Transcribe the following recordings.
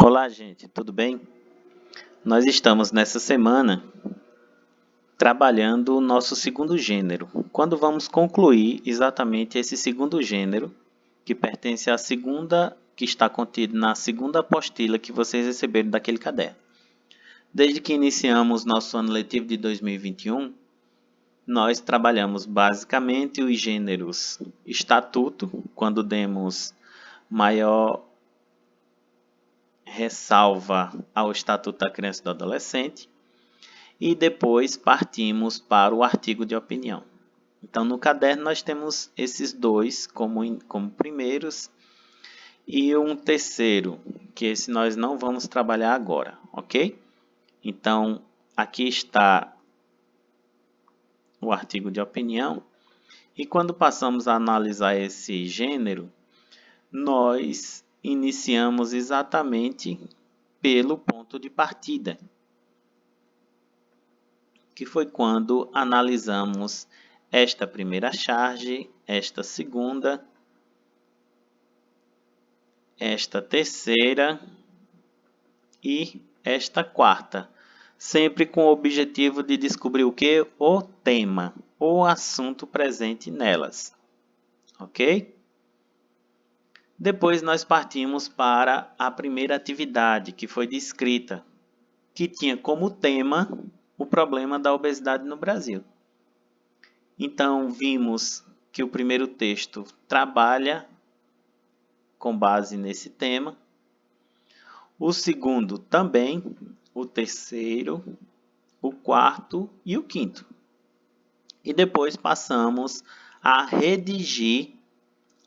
Olá, gente, tudo bem? Nós estamos nessa semana trabalhando o nosso segundo gênero. Quando vamos concluir exatamente esse segundo gênero, que pertence à segunda, que está contido na segunda apostila que vocês receberam daquele caderno. Desde que iniciamos nosso ano letivo de 2021, nós trabalhamos basicamente os gêneros estatuto, quando demos maior ressalva ao Estatuto da Criança e do Adolescente, e depois partimos para o artigo de opinião. Então, no caderno nós temos esses dois como primeiros e um terceiro, que esse nós não vamos trabalhar agora, ok? Então, aqui está o artigo de opinião, e quando passamos a analisar esse gênero, nós iniciamos exatamente pelo ponto de partida, que foi quando analisamos esta primeira charge, esta segunda, esta terceira e esta quarta, sempre com o objetivo de descobrir o que? O tema, o assunto presente nelas, ok? Depois nós partimos para a primeira atividade, que foi de escrita, que tinha como tema o problema da obesidade no Brasil. Então, vimos que o primeiro texto trabalha com base nesse tema, o segundo também, o terceiro, o quarto e o quinto. E depois passamos a redigir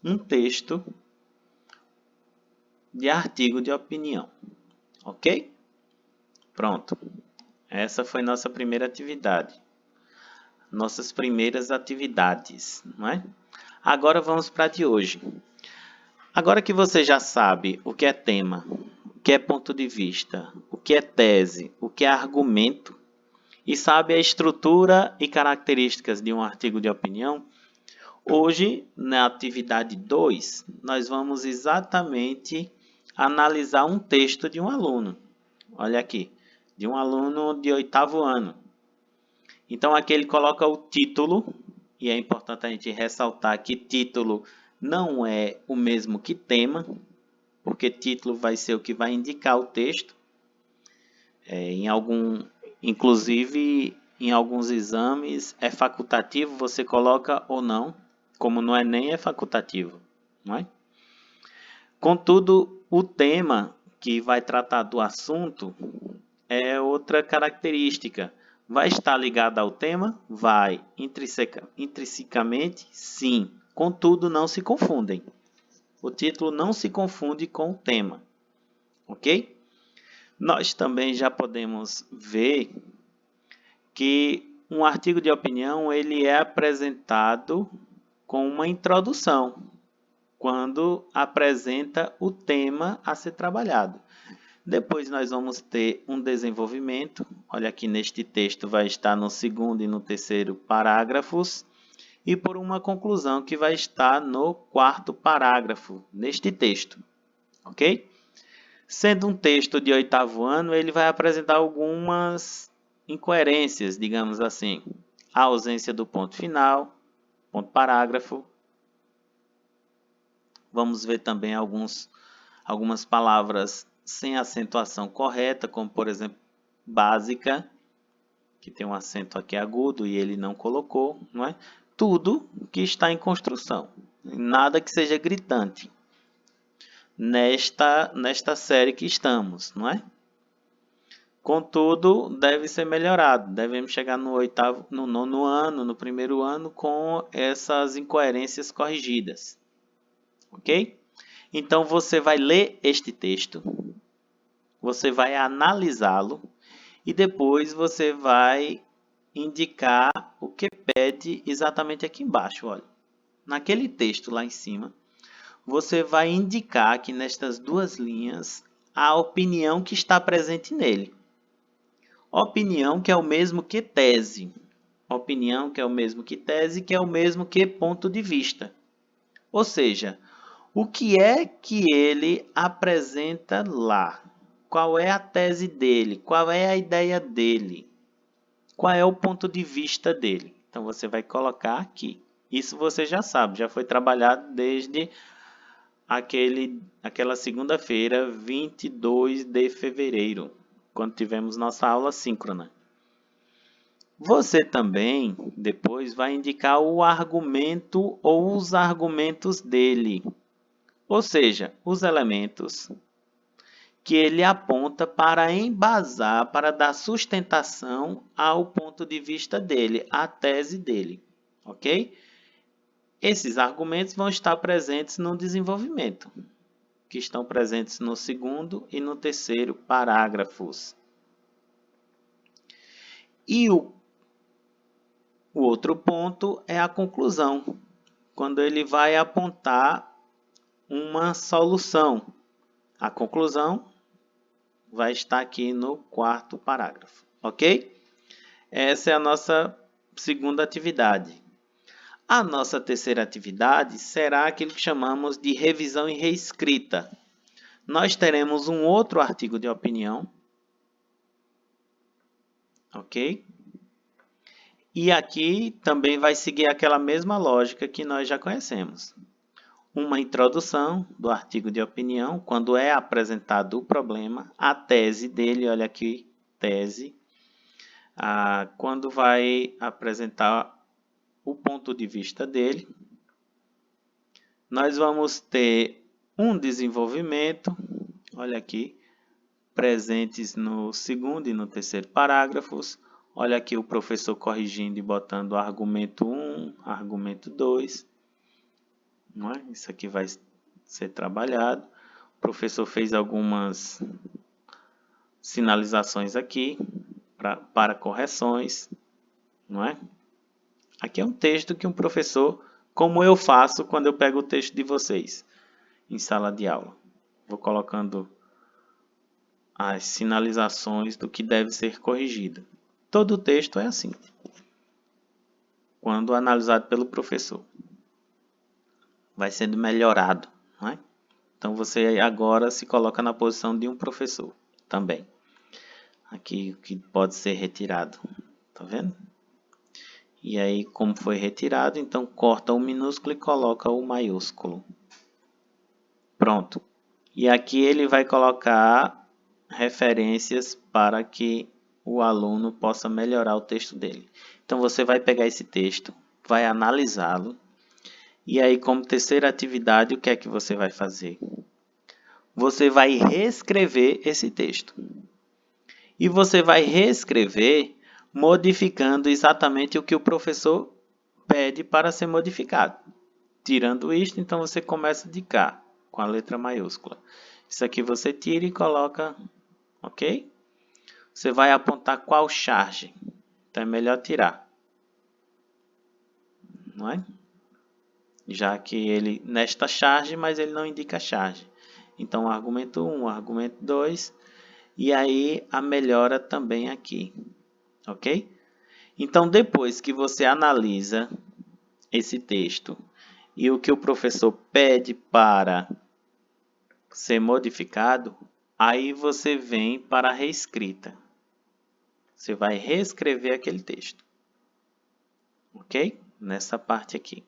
um texto de artigo de opinião, ok? Pronto, essa foi nossa primeira atividade, nossas primeiras atividades, não é? Agora vamos para a de hoje. Agora que você já sabe o que é tema, o que é ponto de vista, o que é tese, o que é argumento, e sabe a estrutura e características de um artigo de opinião, hoje, na atividade 2, nós vamos exatamente analisar um texto de um aluno. Olha aqui, de um aluno de 8º ano. Então, aqui ele coloca o título, e é importante a gente ressaltar que título não é o mesmo que tema, porque título vai ser o que vai indicar o texto. Inclusive, em alguns exames é facultativo, você coloca ou não, como no Enem é facultativo, não é? Contudo, o tema que vai tratar do assunto é outra característica. Vai estar ligado ao tema? Vai. Intrinsecamente, sim. Contudo, não se confundem. O título não se confunde com o tema, ok? Nós também já podemos ver que um artigo de opinião ele é apresentado com uma introdução, quando apresenta o tema a ser trabalhado. Depois nós vamos ter um desenvolvimento, olha aqui neste texto vai estar no segundo e no terceiro parágrafos, e por uma conclusão que vai estar no quarto parágrafo neste texto, ok? Sendo um texto de 8º ano, ele vai apresentar algumas incoerências, digamos assim. A ausência do ponto final, ponto parágrafo. Vamos ver também algumas palavras sem acentuação correta, como por exemplo, básica, que tem um acento aqui agudo e ele não colocou, não é? Tudo que está em construção, nada que seja gritante nesta série que estamos, não é? Contudo, deve ser melhorado. Devemos chegar no 9º ano, no primeiro ano, com essas incoerências corrigidas. Ok? Então, você vai ler este texto, você vai analisá-lo e depois você vai indicar o que pede exatamente aqui embaixo. Olha, naquele texto lá em cima, você vai indicar aqui nestas duas linhas a opinião que está presente nele. Opinião que é o mesmo que tese. Opinião que é o mesmo que tese, que é o mesmo que ponto de vista. Ou seja, O que é que ele apresenta lá? Qual é a tese dele? Qual é a ideia dele? Qual é o ponto de vista dele? Então você vai colocar aqui. Isso você já sabe, já foi trabalhado desde aquela segunda-feira, 22 de fevereiro, quando tivemos nossa aula síncrona. Você também depois vai indicar o argumento ou os argumentos dele, ou seja, os elementos que ele aponta para embasar, para dar sustentação ao ponto de vista dele, à tese dele, ok? Esses argumentos vão estar presentes no desenvolvimento, que estão presentes no segundo e no terceiro parágrafos. E o outro ponto é a conclusão, quando ele vai apontar uma solução. A conclusão vai estar aqui no quarto parágrafo, ok? Essa é a nossa segunda atividade. A nossa terceira atividade será aquilo que chamamos de revisão e reescrita. Nós teremos um outro artigo de opinião, ok? E aqui também vai seguir aquela mesma lógica que nós já conhecemos. Uma introdução do artigo de opinião, quando é apresentado o problema, a tese dele, olha aqui, tese. Quando vai apresentar o ponto de vista dele, nós vamos ter um desenvolvimento, olha aqui, presentes no segundo e no terceiro parágrafos. Olha aqui o professor corrigindo e botando argumento 1, argumento 2. Não é? Isso aqui vai ser trabalhado. O professor fez algumas sinalizações aqui para correções. Não é? Aqui é um texto que um professor, como eu faço quando eu pego o texto de vocês em sala de aula. Vou colocando as sinalizações do que deve ser corrigido. Todo o texto é assim, quando analisado pelo professor. Vai sendo melhorado, não é? Então você agora se coloca na posição de um professor também. Aqui o que pode ser retirado, tá vendo? E aí, como foi retirado, então corta o minúsculo e coloca o maiúsculo. Pronto. E aqui ele vai colocar referências para que o aluno possa melhorar o texto dele. Então você vai pegar esse texto, vai analisá-lo, e aí como terceira atividade, o que é que você vai fazer? Você vai reescrever esse texto. E você vai reescrever modificando exatamente o que o professor pede para ser modificado. Tirando isto, então você começa de cá, com a letra maiúscula. Isso aqui você tira e coloca, ok? Você vai apontar qual charge. Então é melhor tirar. Não é? Já que ele, nesta charge, mas ele não indica charge. Então, argumento 1, argumento 2, e aí a melhora também aqui. Ok? Então, depois que você analisa esse texto e o que o professor pede para ser modificado, aí você vem para a reescrita. Você vai reescrever aquele texto. Ok? Nessa parte aqui.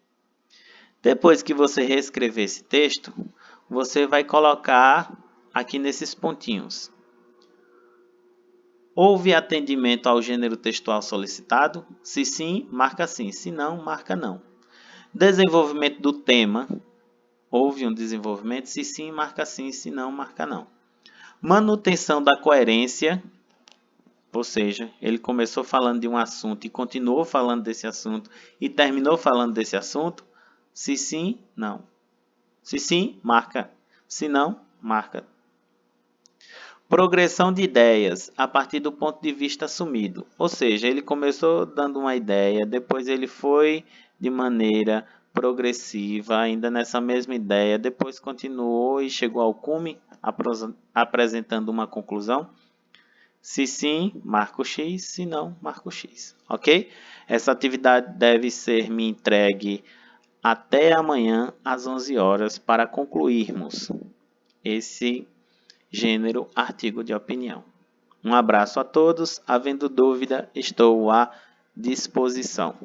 Depois que você reescrever esse texto, você vai colocar aqui nesses pontinhos. Houve atendimento ao gênero textual solicitado? Se sim, marca sim. Se não, marca não. Desenvolvimento do tema. Houve um desenvolvimento? Se sim, marca sim. Se não, marca não. Manutenção da coerência. Ou seja, ele começou falando de um assunto e continuou falando desse assunto e terminou falando desse assunto. Se sim, não. Se sim, marca. Se não, marca. Progressão de ideias a partir do ponto de vista assumido. Ou seja, ele começou dando uma ideia, depois ele foi de maneira progressiva, ainda nessa mesma ideia, depois continuou e chegou ao cume, apresentando uma conclusão. Se sim, marco X, se não, marco X. Ok? Essa atividade deve ser me entregue até amanhã às 11 horas para concluirmos esse gênero artigo de opinião. Um abraço a todos. Havendo dúvida, estou à disposição.